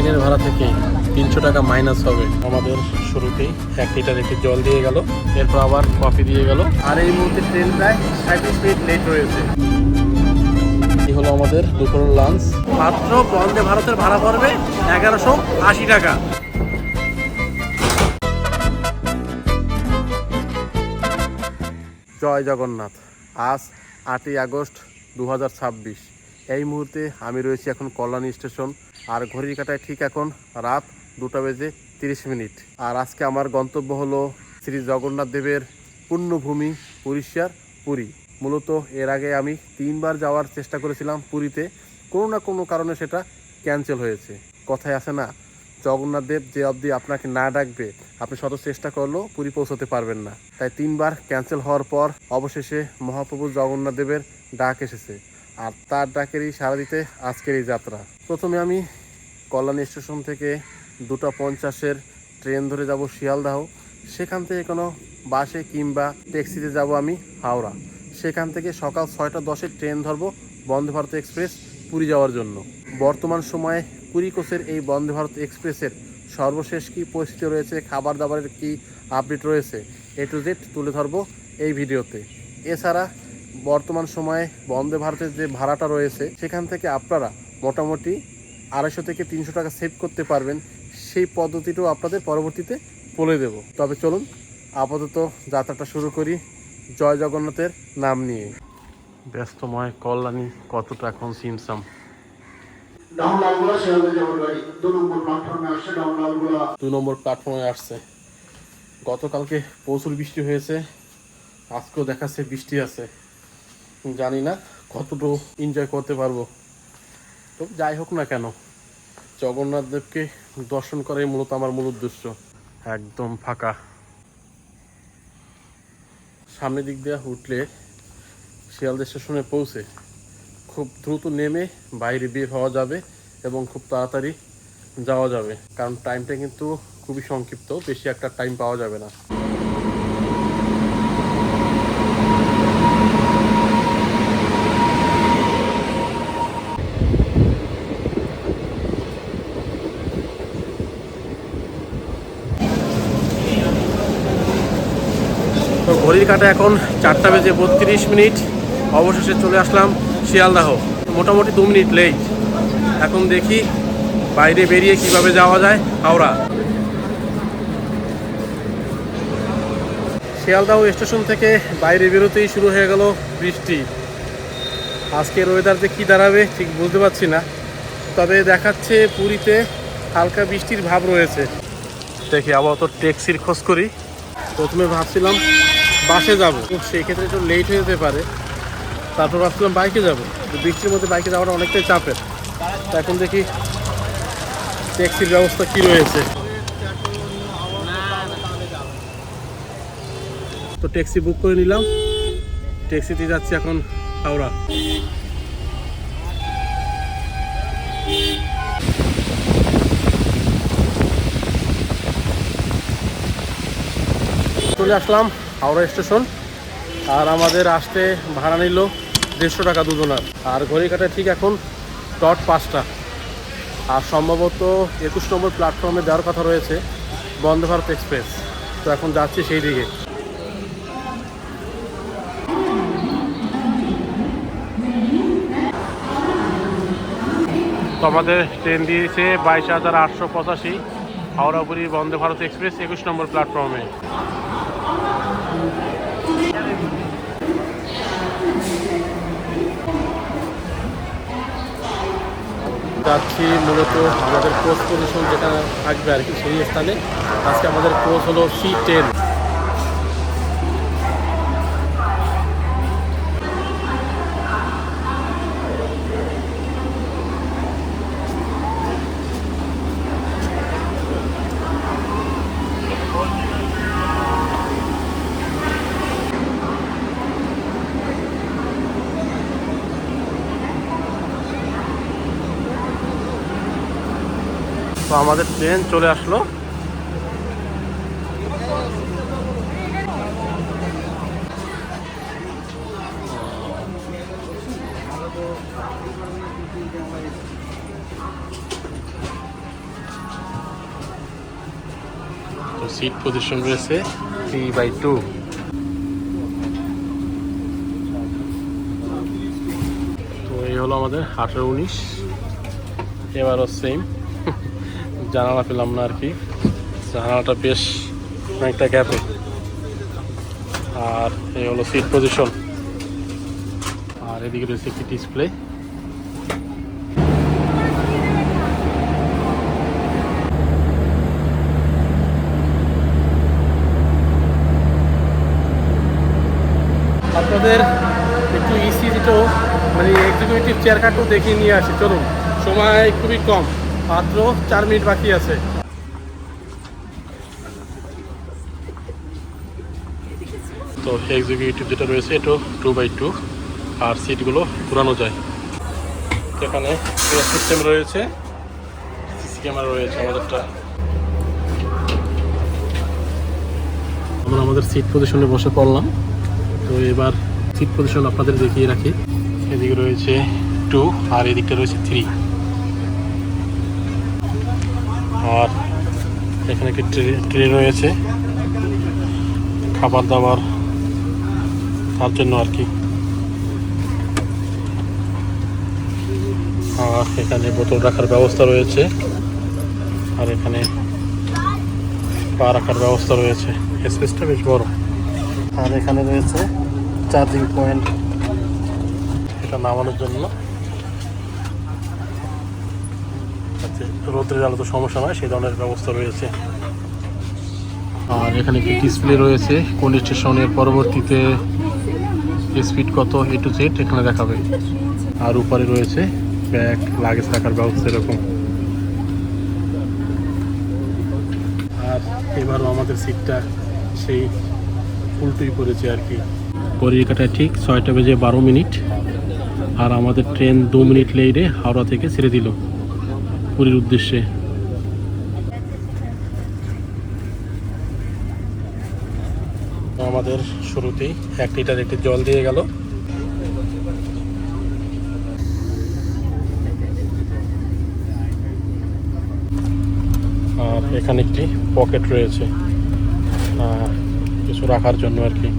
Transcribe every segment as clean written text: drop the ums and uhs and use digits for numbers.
ট্রেনের ভাড়া থেকে 300 টাকা মাইনাস হবে। আমাদের শুরুতেই 1 লিটার একটি জল দিয়ে গেল, এরপর আবার কফি দিয়ে গেল। আর এই মুহূর্তে ট্রেন প্রায় 37 মিনিট লেট রয়েছে। এই হলো আমাদের দুপুরের লাঞ্চ। মাত্র বন্দে ভারতের ভাড়া পড়বে 1180 টাকা। জয় জগন্নাথ। আজ 8ই আগস্ট 2026। এই মুহূর্তে আমি রয়েছি এখন কল্যাণী স্টেশন। আর ঘড়ির কাঁটায় ঠিক এখন রাত 2টা বেজে 30 মিনিট। আর আজকে আমার গন্তব্য হলো শ্রী জগন্নাথ দেবের পুণ্যভূমি উড়িষ্যার পুরী। মূলত এর আগে আমি 3বার যাওয়ার চেষ্টা করেছিলাম পুরীতে, কোনো না কোনো কারণে সেটা ক্যান্সেল হয়েছে। কথায় আছে না, জগন্নাথ দেব যে অবধি আপনাকে না ডাকবে আপনি শত চেষ্টা করলেও পুরী পৌঁছতে পারবেন না। তাই 3বার ক্যান্সেল হওয়ার পর অবশেষে মহাপ্রভু জগন্নাথ দেবের ডাক এসেছে। আর তার ডাকেরই সাড়া দিতে আজকের এই যাত্রা। প্রথমে আমি কল্যাণী স্টেশন থেকে 2টা 50-এর ট্রেন ধরে যাব শিয়ালদাহ। সেখান থেকে কোনো বাসে কিংবা ট্যাক্সিতে যাব আমি হাওড়া। সেখান থেকে সকাল 6টা 10-এর ট্রেন ধরবো বন্দে ভারত এক্সপ্রেস পুরী যাওয়ার জন্য। বর্তমান সময়ে কুড়ি কোচের এই বন্দে ভারত এক্সপ্রেসের সর্বশেষ কী পরিস্থিতি রয়েছে, খাবার দাবারের কি আপডেট রয়েছে, A to Z তুলে ধরবো এই ভিডিওতে। এছাড়া বর্তমান সময়ে বন্দে ভারতের যে ভাড়াটা রয়েছে সেখান থেকে আপনারা মোটামুটি 250 থেকে 300 টাকা সেভ করতে পারবেন, সেই পদ্ধতিটাও আপনাদের পরবর্তীতে বলে দেব। তবে চলুন আপাতত যাত্রাটা শুরু করি জয় জগন্নাথের নাম নিয়ে। ব্যস্তময় কল্যাণী কতটা এখন সিমসাম। 2 নম্বর প্ল্যাটফর্মে আসছে। গতকালকে প্রচুর বৃষ্টি হয়েছে, আজকেও দেখাচ্ছে বৃষ্টি আছে। জানি না কতটুকু এনজয় করতে পারবো। তো যাই হোক না কেন, জগন্নাথ দেবকে দর্শন করাই মূলত আমার মূল উদ্দেশ্য। একদম ফাঁকা। সামনের দিক দিয়ে উঠলে শিয়ালদা স্টেশনে পৌঁছে খুব দ্রুত নেমে বাইরে বের হওয়া যাবে এবং খুব তাড়াতাড়ি যাওয়া যাবে, কারণ টাইমটা কিন্তু খুবই সংক্ষিপ্ত, বেশি একটা টাইম পাওয়া যাবে না। তো ঘড়ির কাঁটা এখন 4টা বেজে 32 মিনিট। অবশেষে চলে আসলাম শিয়ালদাহ। মোটামুটি 2 মিনিট লেট। এখন দেখি বাইরে বেরিয়ে কিভাবে যাওয়া যায় হাওড়া। শিয়ালদাহ স্টেশন থেকে বাইরে বেরোতেই শুরু হয়ে গেল বৃষ্টি। আজকের ওয়েদার যে কী দাঁড়াবে ঠিক বুঝতে পারছি না, তবে দেখাচ্ছে পুরীতে হালকা বৃষ্টির ভাব রয়েছে। দেখি আপাতত ট্যাক্সির খোঁজ করি। প্রথমে ভাবছিলাম বাসে যাব, সেই ক্ষেত্রে একটু লেট হয়ে যেতে পারে। তারপর ভাবছিলাম বাইকে যাব, বৃষ্টির মধ্যে বাইকে যাওয়াটা অনেকটাই চাপের। তা এখন দেখি ট্যাক্সির ব্যবস্থা কী রয়েছে। তো ট্যাক্সি বুক করে নিলাম, ট্যাক্সিতে যাচ্ছি এখন হাওড়া। চলে আসলাম হাওড়া স্টেশন। আর আমাদের আসতে ভাড়া নিল 150 টাকা দুজনার। আর ঘড়ি কাটা ঠিক এখন ডট 5টা। আর সম্ভবত 21 নম্বর প্ল্যাটফর্মে দেওয়ার কথা রয়েছে বন্দে ভারত এক্সপ্রেস। তো এখন যাচ্ছি সেই দিকে। তো আমাদের ট্রেন দিয়েছে 22,885 হাওড়াপুরি বন্দে ভারত এক্সপ্রেস 21 নম্বর প্ল্যাটফর্মে। যাচ্ছি মূলত আমাদের কোচ পজিশন যেটা থাকবে আর কি, সেই স্থানে। আজকে আমাদের কোচ হলো C10। তো আমাদের ট্রেন চলে আসলো। তো সিট পজিশন রয়েছে 3/2। তো এই হলো আমাদের 18-19। এবারও সেম, জানালা পেলাম না আর কি, জানালাটা বেশ অনেকটা গ্যাপে। আর এই হলো সিট পজিশন, আর এদিকে রয়েছে একটি ডিসপ্লে। আপনাদের একটু ইসি যেটা মানে এক্সিকিউটিভ চেয়ার কার্ডও দেখিয়ে নিয়ে আসি, চলুন। সময় খুবই কম, মাত্র 4 মিনিট বাকি আছে। তো এক্সিকিউটিভ যেটা রয়েছে এটা 2/2, আর সিটগুলো ঘোরানো যায়। এখানে সিস্টেম রয়েছে, সিসি ক্যামেরা রয়েছে আমাদেরটা। আমরা আমাদের সিট পজিশনে বসে পড়লাম। তো এবার সিট পজিশন আপনাদের দেখিয়ে রাখি। এদিকে রয়েছে 2 আর এদিকটা রয়েছে 3। আর এখানে একটি ট্রে রয়েছে খাবার দাবার তার জন্য আর কি। আর এখানে বোতল রাখার ব্যবস্থা রয়েছে, আর এখানে পা রাখার ব্যবস্থা রয়েছে। স্পেসটা বেশ বড়। আর এখানে রয়েছে চার্জিং পয়েন্ট, এটা নামানোর জন্য, যাতে রোদের আলো তো সমস্যা নয় সেই ধরনের ব্যবস্থা রয়েছে। আর এখানে একটি ডিসপ্লে রয়েছে, কোন স্টেশনের পরবর্তীতে স্পিড কত A to Z এখানে দেখাবে। আর উপরে রয়েছে ব্যাগ লাগেজ রাখার ব্যবস্থা এরকম। আর এবারও আমাদের সিটটা সেই উল্টোই পড়েছে আর কি। ঘড়ির কাঁটায় ঠিক 6:12। আর আমাদের ট্রেন 2 মিনিট লেটে হাওড়া থেকে ছেড়ে দিল পুরীর উদ্দেশ্যে। আমাদের শুরুতেই 1 লিটার একটি জল দিয়ে গেল। আর এখানে একটি পকেট রয়েছে কিছু রাখার জন্য আর কি।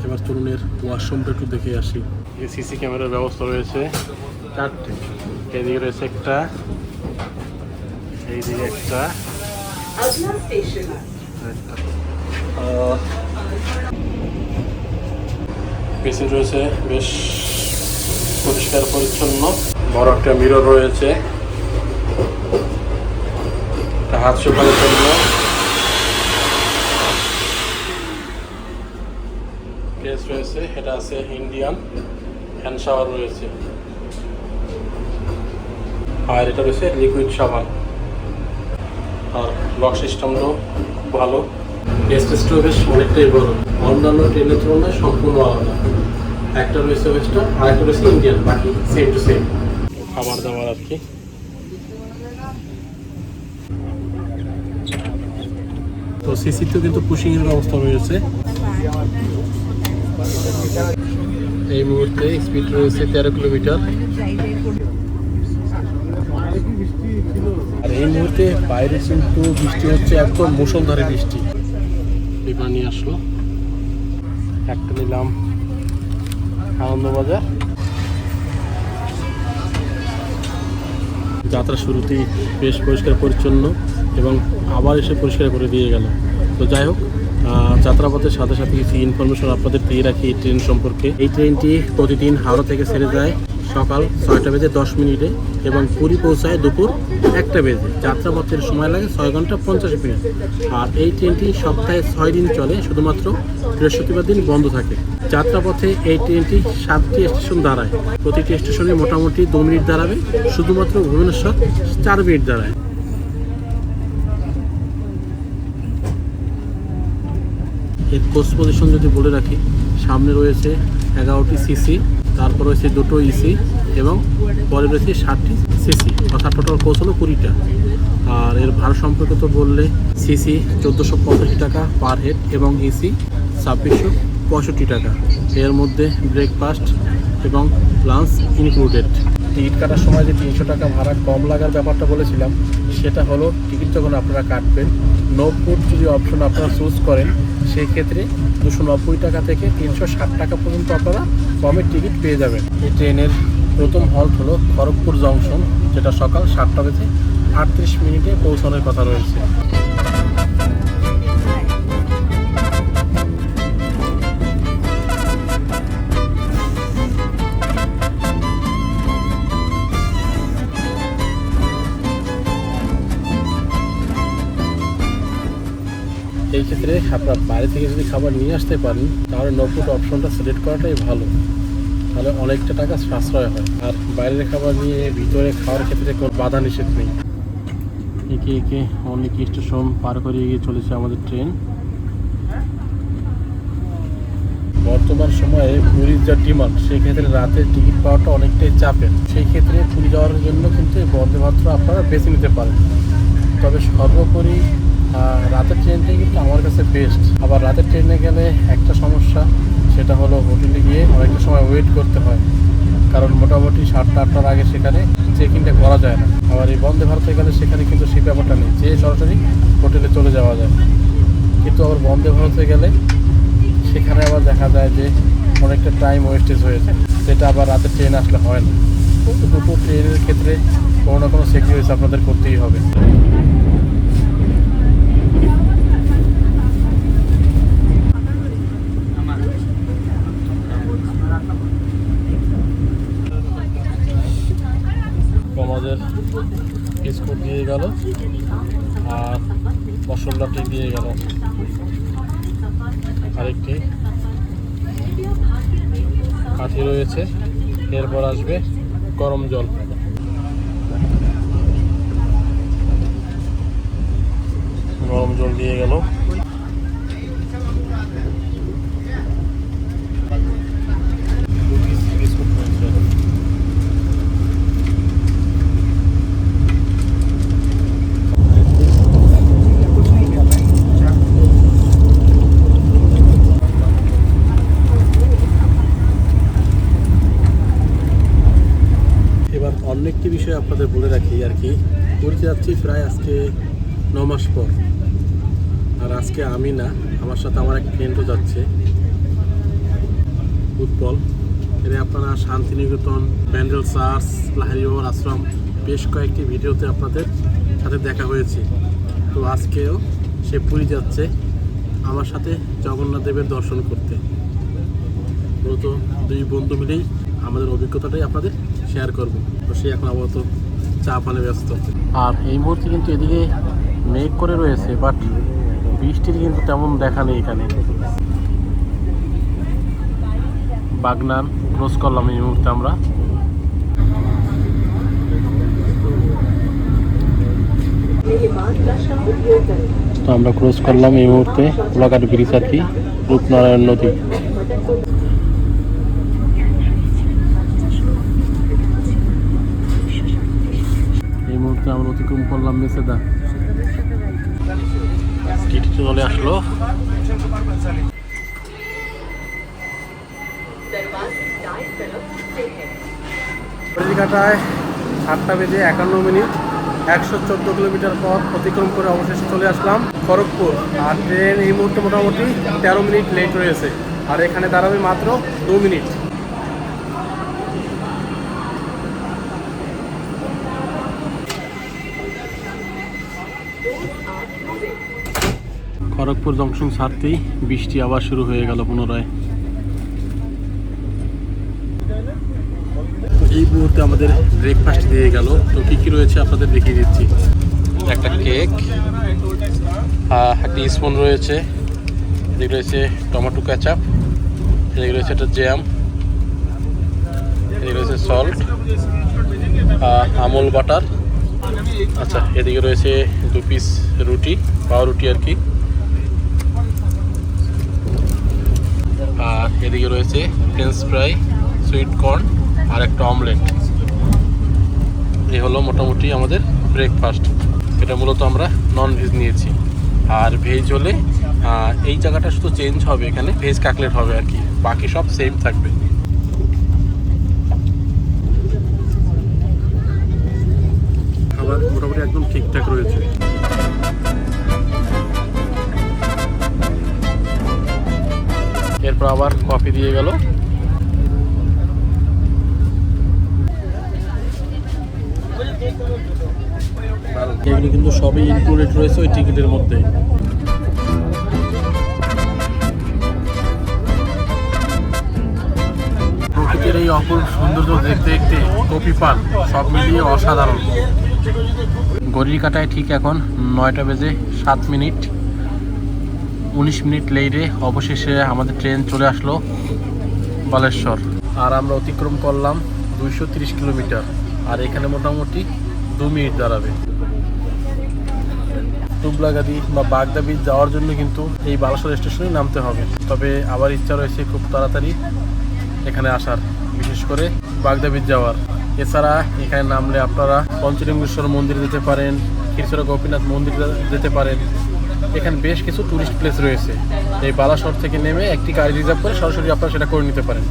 এবার তরুণের ওয়াশরুমটা একটু দেখে আসি। সিসি ক্যামেরার ব্যবস্থা রয়েছে 4টে। এদিকে রয়েছে একটা, এইদিকে একটা, পেছনে রয়েছে বেশ পরিষ্কার পরিচ্ছন্ন। বড় একটা মিরর রয়েছে, হাত শুকানোর জন্য। কেস রয়েছে, এটা আছে ইন্ডিয়ান। হ্যান্ড শাওয়ার রয়েছে, আর এটা রয়েছে লিকুইড সাবান। আর লক সিস্টেমটাও খুব ভালো। স্পেসটাও বেশ অনেকটাই বড়, অন্যান্য ট্রেনের তুলনায় সম্পূর্ণ আলাদা। একটা রয়েছে ওয়েস্টার্ন আর একটা রয়েছে ইন্ডিয়ান, বাকি সেম টু সেম খাবার দাবার আর কি। তো সিসিতেও কিন্তু পুশিংয়ের ব্যবস্থা রয়েছে। এই মুহূর্তে স্পিড রয়েছে 13 কিলোমিটার। আর এই মুহূর্তে বাইরে কিন্তু বৃষ্টি হচ্ছে, একদম মুষলধারে বৃষ্টি। বিমান নিয়ে আসলো, একটা নিলাম আনন্দবাজার। যাত্রা শুরুতেই বেশ পরিষ্কার পরিচ্ছন্ন এবং আবার এসে পরিষ্কার করে দিয়ে গেল। তো যাই হোক, যাত্রাপথের সাথে সাথে কিছু ইনফরমেশন আপনাদের দিয়ে রাখি এই ট্রেন সম্পর্কে। এই ট্রেনটি প্রতিদিন হাওড়া থেকে ছেড়ে যায় সকাল 6:10 এবং পুরী পৌঁছায় দুপুর 1টা বেজে। যাত্রাপথের সময় লাগে 6 ঘন্টা 50 মিনিট। আর এই ট্রেনটি সপ্তাহে 6 দিন চলে, শুধুমাত্র বৃহস্পতিবার দিন বন্ধ থাকে। যাত্রাপথে এই ট্রেনটি 7টি স্টেশন দাঁড়ায়, প্রতিটি স্টেশনে মোটামুটি 2 মিনিট দাঁড়াবে। শুধুমাত্র ভুবনেশ্বর 4 মিনিট দাঁড়ায়। এর কোচ পজিশন যদি বলে রাখি, সামনে রয়েছে 11টি সিসি, তারপর রয়েছে 2টো ইসি এবং পরে রয়েছে 7টি সিসি, অর্থাৎ টোটাল কোচ হলো 20টা। আর এর ভাড়া সম্পর্কে তো বললে সিসি 1485 টাকা পার হেড এবং এসি 2665 টাকা। এর মধ্যে ব্রেকফাস্ট এবং লাঞ্চ ইনক্লুডেড। টিকিট কাটার সময় যে 300 টাকা ভাড়া কম লাগার ব্যাপারটা বলেছিলাম, সেটা হলো টিকিট যখন আপনারা কাটবেন, নো ফুড যদি অপশন আপনারা চুজ করেন, সেই ক্ষেত্রে 290 টাকা থেকে 360 টাকা পর্যন্ত আপনারা কমের টিকিট পেয়ে যাবেন। এই ট্রেনের প্রথম হল্ট হলো খড়গপুর জংশন, যেটা সকাল 7টা বেজে 38 মিনিটে পৌঁছানোর কথা রয়েছে। এই ক্ষেত্রে আপনার বাইরে থেকে যদি খাবার নিয়ে আসতে পারেন, তাহলে নো ফুড অপশনটা সিলেক্ট করাটাই ভালো, তাহলে অনেকটা টাকা সাশ্রয় হয়। আর বাইরের খাবার নিয়ে ভিতরে খাওয়ার ক্ষেত্রে কোনো বাধা নিষেধ নেই। একে একে অনেক স্টেশন পার করে এগিয়ে চলেছে আমাদের ট্রেন। বর্তমান সময়ে পুরীর যা ডিমান্ড, সেই ক্ষেত্রে রাতের টিকিট পাওয়াটা অনেকটাই চাপের। সেই ক্ষেত্রে পুরী যাওয়ার জন্য কিন্তু এই বন্দে ভারত আপনারা বেছে নিতে পারেন। তবে সর্বোপরি রাতের ট্রেনটাই কিন্তু আমার কাছে বেস্ট। আবার রাতের ট্রেনে গেলে একটা সমস্যা, সেটা হলো হোটেলে গিয়ে অনেকটা সময় ওয়েট করতে হয়, কারণ মোটামুটি 7টা-8টার আগে সেখানে চেক ইনটা করা যায় না। আবার এই বন্দে ভারতে গেলে সেখানে কিন্তু সেই ব্যাপারটা নেই, যে সরাসরি হোটেলে চলে যাওয়া যায়। কিন্তু আবার বন্দে ভারতে গেলে সেখানে আবার দেখা যায় যে অনেকটা টাইম ওয়েস্টেজ হয়ে যায়, সেটা আবার রাতের ট্রেন আসলে হয় না। তো দুটো ট্রেনের ক্ষেত্রে কোনো না কোনো স্যাক্রিফাইস আপনাদের করতেই হবে। আমাদের বিস্কুট দিয়ে গেল আর মশলাটি দিয়ে গেল, আরেকটি কাঠি রয়েছে। এরপর আসবে গরম জল। গরম জল দিয়ে গেল। বিস্কুট রয়েছে। অন্য একটি বিষয় আপনাদের বলে রাখি আর কি, পুরীতে যাচ্ছি প্রায় আজকে 9 মাস পর। আর আজকে আমি না, আমার সাথে আমার এক ফ্রেন্ডও যাচ্ছে, উৎপল। এর আপনারা শান্তিনিকেতন, ব্যান্ডেল চার্চ, লাহিড়িওয়ার আশ্রম বেশ কয়েকটি ভিডিওতে আপনাদের সাথে দেখা হয়েছে। তো আজকেও সে পুরী যাচ্ছে আমার সাথে জগন্নাথ দেবের দর্শন করতে। মূলত দুই বন্ধু মিলেই আমাদের অভিজ্ঞতাটাই আপনাদের শেয়ার করব। তো সে এখন আপাতত চা পানে ব্যস্ত। আর এই মুহূর্তে কিন্তু এদিকে মেঘ করে রয়েছে, বাট বৃষ্টির কিন্তু তেমন দেখা নেই এখানে। বাগনান ক্রস করলাম এই মুহূর্তে আমরা। তো আমরা ক্রস করলাম এই মুহূর্তে কোলাঘাট ব্রিজ আর কি, রূপনারায়ণ নদী। এই মুহূর্তে আমরা অতিক্রম করলাম মেসেদা। টিটি চলে আসলো। কলকাতায় 7টা বেজে 51 মিনিট, 114 কিলোমিটার পথ অতিক্রম করে অবশেষে চলে আসলাম খড়গপুর। আর ট্রেন এই মুহূর্তে মোটামুটি 13 মিনিট লেট রয়েছে, আর এখানে দাঁড়াবে মাত্র 2 মিনিট। খড়গপুর জংশন ছাড়তেই বৃষ্টি আবার শুরু হয়ে গেল পুনরায়। এই মুহূর্তে আমাদের ব্রেকফাস্ট দিয়ে গেল। তো কী কী রয়েছে আপনাদের দেখিয়ে দিচ্ছি। একটা কেক, একটা স্পুন রয়েছে, এদিকে রয়েছে টমেটো কেচাপ, এদিকে রয়েছে একটা জ্যাম, এদিকে রয়েছে সল্ট, আমুল বাটার। আচ্ছা, এদিকে রয়েছে 2 পিস রুটি, পাউরুটি আর কি। আর এদিকে রয়েছে ফ্রেঞ্চ ফ্রাই, সুইট কর্ন আর একটা অমলেট। এই হলো মোটামুটি আমাদের ব্রেকফাস্ট। এটা মূলত আমরা নন ভেজ নিয়েছি। আর ভেজ হলে এই জায়গাটা শুধু চেঞ্জ হবে, এখানে ভেজ কাটলেট হবে আর কি, বাকি সব সেম থাকবে। খাবার মোটামুটি একদম ঠিকঠাক রয়েছে। এরপর আবার কফি দিয়ে গেল। এগুলো কিন্তু সবই ইনক্লুডেড রয়েছে ওই টিকিটের মধ্যে। প্রকৃতির এই অপূর্ব সৌন্দর্য দেখতে দেখতে কফি পান সব মিলিয়ে অসাধারণ। ঘড়ির কাঁটায় ঠিক এখন 9টা বেজে 7 মিনিট। 19 মিনিট লেটে অবশেষে আমাদের ট্রেন চলে আসলো বালেশ্বর। আর আমরা অতিক্রম করলাম 230 কিলোমিটার। আর এখানে মোটামুটি 2 মিনিট দাঁড়াবে। টুবলাগাদি বা বাগদা বীচ যাওয়ার জন্য কিন্তু এই বালেশ্বর স্টেশনে নামতে হবে। তবে আবার ইচ্ছা রয়েছে খুব তাড়াতাড়ি এখানে আসার, বিশেষ করে বাগদা বীচ যাওয়ার। এছাড়া এখানে নামলে আপনারা পঞ্চলিঙ্গেশ্বর মন্দির যেতে পারেন, ক্ষীরচোরা গোপীনাথ মন্দির যেতে পারেন। এখানে বেশ কিছু টুরিস্ট প্লেস রয়েছে। এই বালাসর থেকে নেমে একটি গাড়ি রিজার্ভ করে সরাসরি আপনারা সেটা করে নিতে পারেন।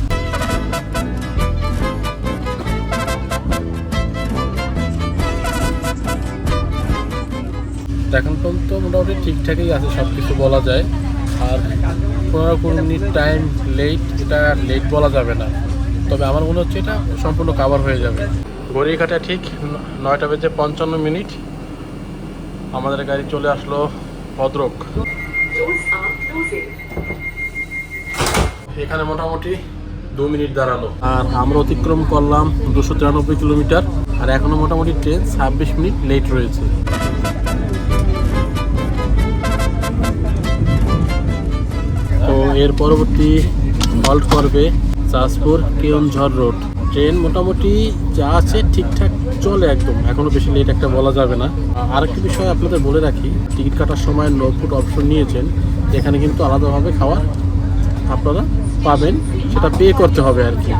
এখন পর্যন্ত মোটামুটি ঠিকঠাকই আছে, সব কিছু বলা যায়। আর 15-20 মিনিট টাইম লেট, এটা লেট বলা যাবে না। তবে আমার মনে হচ্ছে এটা সম্পূর্ণ কাভার হয়ে যাবে। ঘড়ির কাঁটায় ঠিক 9টা বেজে 55 মিনিট আমাদের গাড়ি চলে আসলো ভদ্রক। এখানে মোটামুটি 2 মিনিট দাঁড়ালো। আর আমরা অতিক্রম করলাম 293 কিলোমিটার। আর এখনো মোটামুটি ট্রেন 26 মিনিট লেট রয়েছে। তো এর পরবর্তী হল্ট করবে চাঁদপুর কেওনঝড় রোড। ট্রেন মোটামুটি যা আছে ঠিকঠাক চলে একদম, এখনো বেশি লেট একটা বলা যাবে না। আরেকটি বিষয় আপনাদের বলে রাখি, টিকিট কাটার সময় নো ফুড অপশন নিয়েছেন, এখানে কিন্তু আলাদাভাবে খাওয়ার আপনারা পাবেন, সেটা পে করতে হবে আর কি।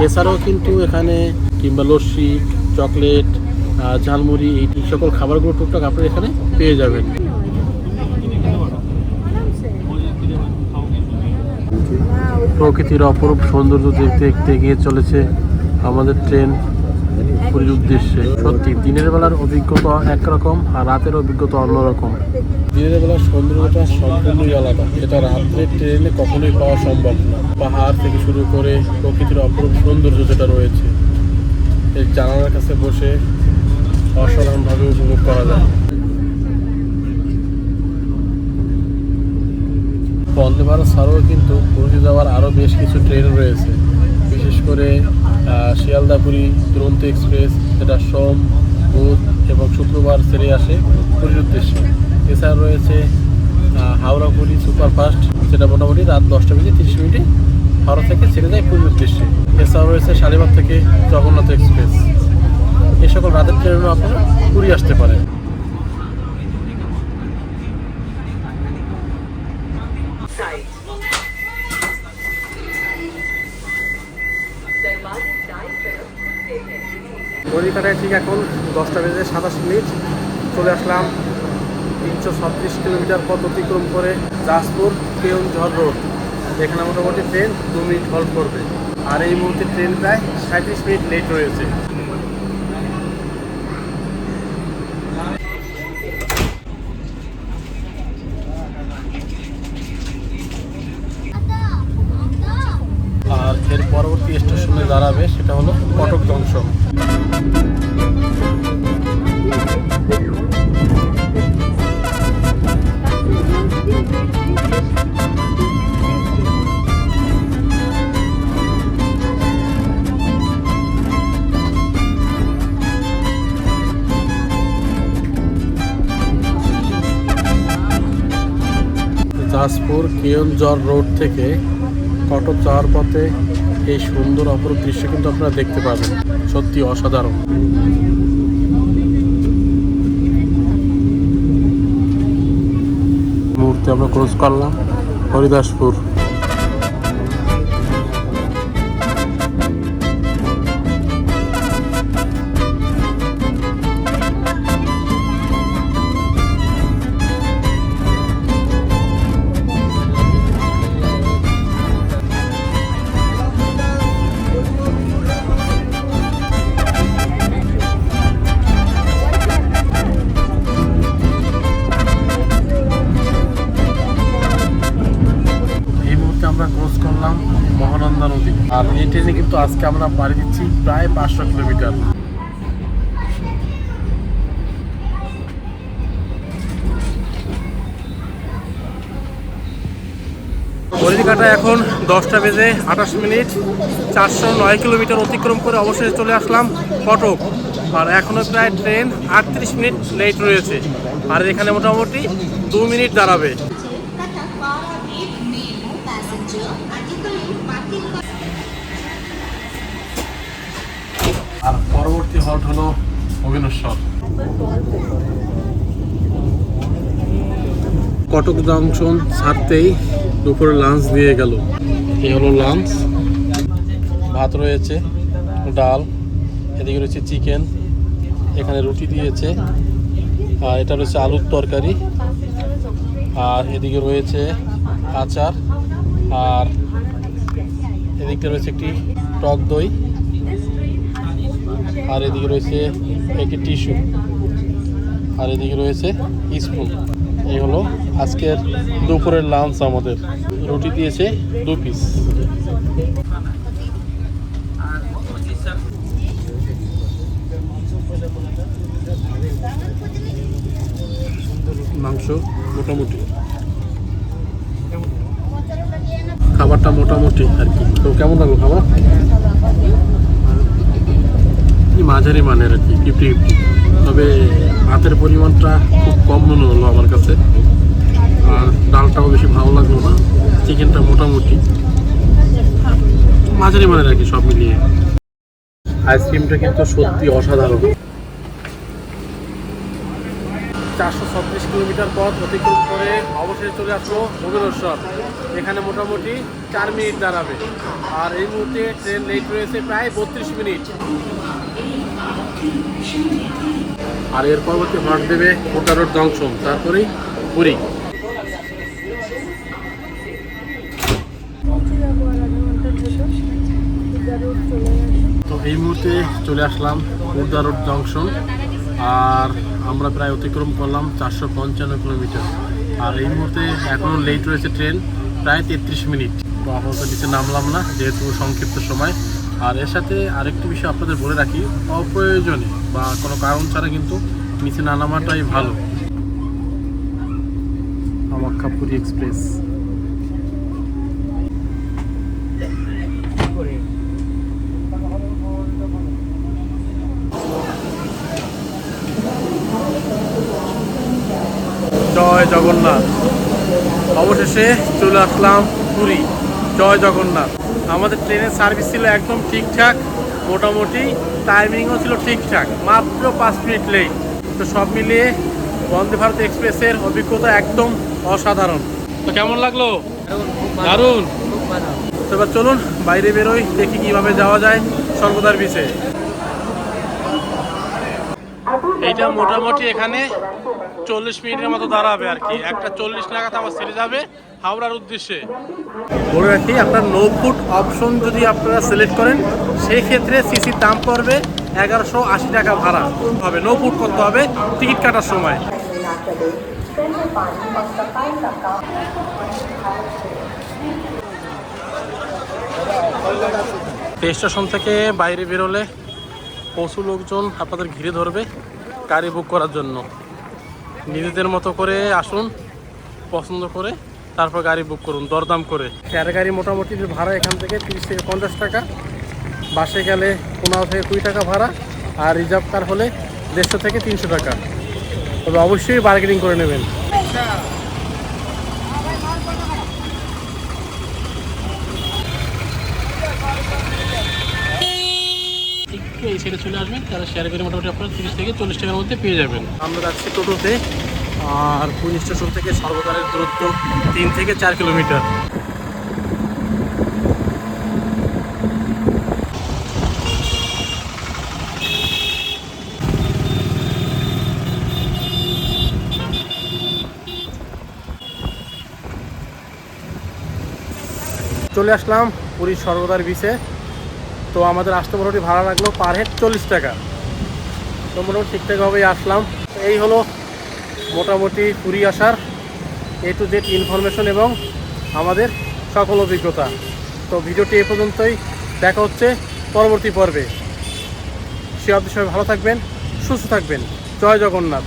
এছাড়াও কিন্তু এখানে কিংবা লস্যি, চকলেট, ঝালমুড়ি এই সকল খাবারগুলো টুকটাক আপনারা এখানে পেয়ে যাবেন। প্রকৃতির অপরূপ সৌন্দর্য দেখতে দেখতে এগিয়ে চলেছে আমাদের ট্রেন পুরীর উদ্দেশ্যে। সত্যি দিনের বেলার অভিজ্ঞতা একরকম আর রাতের অভিজ্ঞতা অন্যরকম। দিনের বেলার সৌন্দর্যটা সম্পূর্ণই আলাদা, এটা রাত্রে ট্রেনে কখনোই পাওয়া সম্ভব না। পাহাড় থেকে শুরু করে প্রকৃতির অপরূপ সৌন্দর্য যেটা রয়েছে, এই জানালার কাছে বসে অসাধারণভাবে উপভোগ করা যায়। বন্দে ভারত ছাড়াও কিন্তু পুরী যাওয়ার আরও বেশ কিছু ট্রেন রয়েছে, বিশেষ করে শিয়ালদা পুরী দুরন্ত এক্সপ্রেস, যেটা সোম, বুধ এবং শুক্রবার ছেড়ে আসে পুরীর উদ্দেশ্যে। এছাড়া রয়েছে হাওড়া পুরী সুপারফাস্ট, যেটা মোটামুটি রাত 10টা বেজে 30 মিনিটে হাওড়া থেকে ছেড়ে যায় পুরীর উদ্দেশ্যে। এছাড়াও রয়েছে শালিমার থেকে জগন্নাথ এক্সপ্রেস। এই সকল রাতের ট্রেনও আপনারা পুরী আসতে পারেন। ঘড়ির কাঁটায় ঠিক এখন 10টা বেজে 27 মিনিট। চলে আসলাম 336 কিলোমিটার পথ অতিক্রম করে চাঁদপুর কেওনঝড় রোড। এখানে মোটামুটি ট্রেন 2 মিনিট হল্ট করবে। আর এই মুহূর্তে ট্রেন প্রায় 37 মিনিট লেট রয়েছে। আর এর পরবর্তী স্টেশনে দাঁড়াবে সেটা হলো কটক জংশন। চাঁদপুর কেওনঝড় রোড থেকে কটক যাওয়ার পথে এই সুন্দর অপরূপ দৃশ্য কিন্তু আপনারা দেখতে পাবেন, সত্যি অসাধারণ। মুহূর্তে আমরা ক্রস করলাম হরিদাসপুর। আসলাম মহানন্দা নদী। আর এই ট্রেনে কিন্তু আজকে আমরা পাড়ি দিচ্ছি প্রায় 500 কিলোমিটার। ঘড়ির কাঁটা এখন 10টা বেজে 28 মিনিট। 409 কিলোমিটার অতিক্রম করে অবশেষে চলে আসলাম কটক। আর এখনও প্রায় ট্রেন 38 মিনিট লেট রয়েছে। আর এখানে মোটামুটি 2 মিনিট দাঁড়াবে। আর পরবর্তী হল্ট হলো ভুবনেশ্বর। কটক জংশন ছাড়তেই দুপুরে লাঞ্চ দিয়ে গেল। এই হলো লাঞ্চ। ভাত রয়েছে, ডাল, এদিকে রয়েছে চিকেন, এখানে রুটি দিয়েছে, আর এটা রয়েছে আলুর তরকারি, আর এদিকে রয়েছে আচার, আর এদিকটা রয়েছে একটি টক দই, আর এদিকে রয়েছে একটি টিস্যু, আর এদিকে রয়েছে স্পুন। এই হলো আজকের দুপুরের লাঞ্চ আমাদের। রুটি দিয়েছে 2 পিস। মাংস মোটামুটি, খাবারটা মোটামুটি আর কি। তো কেমন লাগলো খাবার? মাঝারি মানের আর কি, 50-50। তবে ভাতের পরিমাণটা খুব কম মনে হলো আমার কাছে, আর ডালটাও বেশি ভালো লাগলো না। চিকেনটা মোটামুটি মাঝারি মানের আর কি, সব মিলিয়ে। আইসক্রিমটা কিন্তু সত্যি অসাধারণ। 436 কিলোমিটার পথ অতিক্রম করে অবশেষে চলে আসলো ভুবনেশ্বর। এখানে মোটামুটি 4 মিনিট দাঁড়াবে। আর এই মুহূর্তে ট্রেন লেট রয়েছে প্রায় 32 মিনিট। আর এর পরবর্তী হল্ট দেবে খোর্ধা রোড জংশন, তারপরেই পুরী। তো এই মুহূর্তে চলে আসলাম খোর্ধা রোড জংশন। আর আমরা প্রায় অতিক্রম করলাম 455 কিলোমিটার। আর এই মুহূর্তে এখনও লেট রয়েছে ট্রেন প্রায় 33 মিনিট। তো আপাতত নিচে নামলাম না, যেহেতু সংক্ষিপ্ত সময়। আর এর সাথে আরেকটি বিষয় আপনাদের বলে রাখি, অপ্রয়োজনে বা কোনো কারণ ছাড়া কিন্তু নিচে না নামাটাই ভালো। কামাখ্যাপুরী এক্সপ্রেস। জয় জগন্নাথ। অবশেষে চলে আসলাম পুরী। জয় জগন্নাথ। আমাদের ট্রেনের সার্ভিস ছিল একদম ঠিকঠাক, মোটামুটি টাইমিংও ছিল ঠিকঠাক, মাত্র 5 মিনিট লেট। তো সব মিলিয়ে বন্দে ভারত এক্সপ্রেসের অভিজ্ঞতা একদম অসাধারণ। তো কেমন লাগলো? দারুণ। তো এবার চলুন বাইরে বেরোই, দেখি কিভাবে যাওয়া যায় স্বর্গদ্বার বিচে। এইটা মোটামুটি এখানে 40 মিনিটের মতো দাঁড়াবে আর কি। 1:40 নাগাদ আবার ছেড়ে যাবে হাওড়ার উদ্দেশ্যে। বলে রাখি, আপনার নো ফুড অপশন যদি আপনারা সিলেক্ট করেন, সেই ক্ষেত্রে সিসির দাম পড়বে 1180 টাকা ভাড়া হবে। নো ফুড করতে হবে টিকিট কাটার সময়। স্টেশন থেকে বাইরে বেরোলে প্রচুর লোকজন আপনাদের ঘিরে ধরবে গাড়ি বুক করার জন্য। নিজেদের মতো করে আসুন, পছন্দ করে তারপর গাড়ি বুক করুন দরদাম করে। শেয়ার গাড়ি মোটামুটি ভাড়া এখান থেকে 30 থেকে 50 টাকা, বাসে গেলে 15 থেকে 20 টাকা ভাড়া, আর রিজার্ভ কার হলে 150 থেকে 300 টাকা। তবে অবশ্যই বার্গেনিং করে নেবেন। এই সাইডে চলে আসবেন, তারা শেয়ার গাড়ি মোটামুটি আপনার 30 থেকে 40 টাকার মধ্যে পেয়ে যাবেন। আমরা যাচ্ছি টোটোতে। আর পুরী স্টেশন থেকে স্বর্গদ্বারের দূরত্ব 3 থেকে 4 কিলোমিটার। চলে আসলাম পুরীর স্বর্গদ্বার বিচে। তো আমাদের আসতে মোটামুটি ভাড়া লাগলো পার হেড 40 টাকা। তো মোটামুটি ঠিকঠাকভাবেই আসলাম। এই হলো মোটামুটি পুরী আসার A to Z ইনফরমেশন এবং আমাদের সকল অভিজ্ঞতা। তো ভিডিওটি এ পর্যন্তই, দেখা হচ্ছে পরবর্তী পর্বে। সে অবধি সবাই ভালো থাকবেন, সুস্থ থাকবেন। জয় জগন্নাথ।